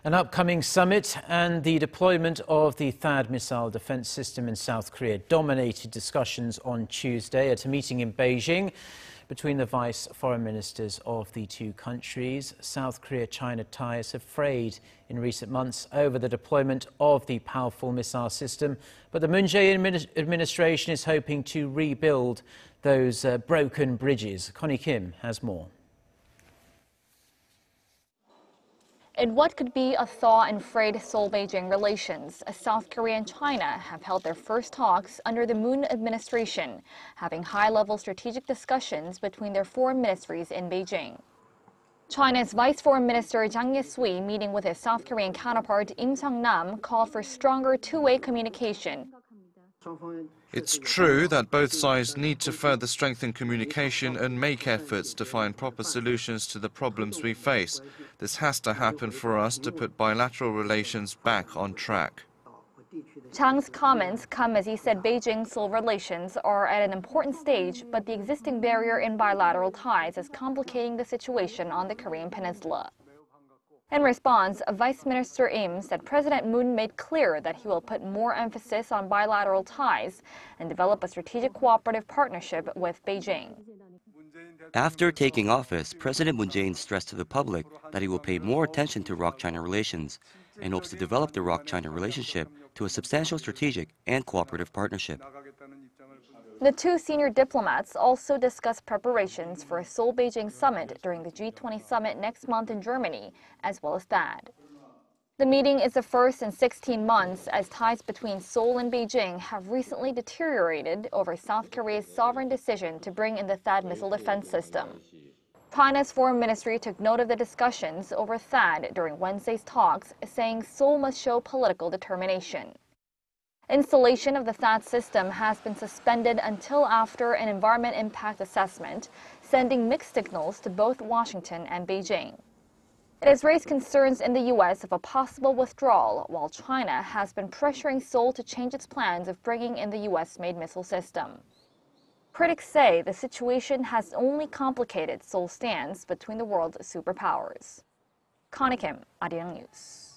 An upcoming summit and the deployment of the THAAD missile defense system in South Korea dominated discussions on Tuesday at a meeting in Beijing between the vice foreign ministers of the two countries. South Korea-China ties have frayed in recent months over the deployment of the powerful missile system, but the Moon Jae-in administration is hoping to rebuild those broken bridges. Connie Kim has more. In what could be a thaw in frayed Seoul-Beijing relations, South Korea and China have held their first talks under the Moon administration, having high-level strategic discussions between their foreign ministries in Beijing. China's Vice Foreign Minister Zhang Yesui, meeting with his South Korean counterpart Lim Sung-nam, called for stronger two-way communication. It's true that both sides need to further strengthen communication and make efforts to find proper solutions to the problems we face. This has to happen for us to put bilateral relations back on track. Zhang's comments come as he said Beijing-Seoul relations are at an important stage, but the existing barrier in bilateral ties is complicating the situation on the Korean peninsula. In response, Vice Minister Im said President Moon made clear that he will put more emphasis on bilateral ties and develop a strategic cooperative partnership with Beijing. After taking office, President Moon Jae-in stressed to the public that he will pay more attention to ROK-China relations and hopes to develop the ROK-China relationship to a substantial strategic and cooperative partnership. The two senior diplomats also discussed preparations for a Seoul-Beijing summit during the G20 summit next month in Germany, as well as THAAD. The meeting is the first in 16 months as ties between Seoul and Beijing have recently deteriorated over South Korea's sovereign decision to bring in the THAAD missile defense system. China's foreign ministry took note of the discussions over THAAD during Wednesday's talks, saying Seoul must show political determination. Installation of the THAAD system has been suspended until after an environment impact assessment, sending mixed signals to both Washington and Beijing. It has raised concerns in the U.S. of a possible withdrawal, while China has been pressuring Seoul to change its plans of bringing in the U.S.-made missile system. Critics say the situation has only complicated Seoul's stance between the world's superpowers. Connie Kim, Arirang News.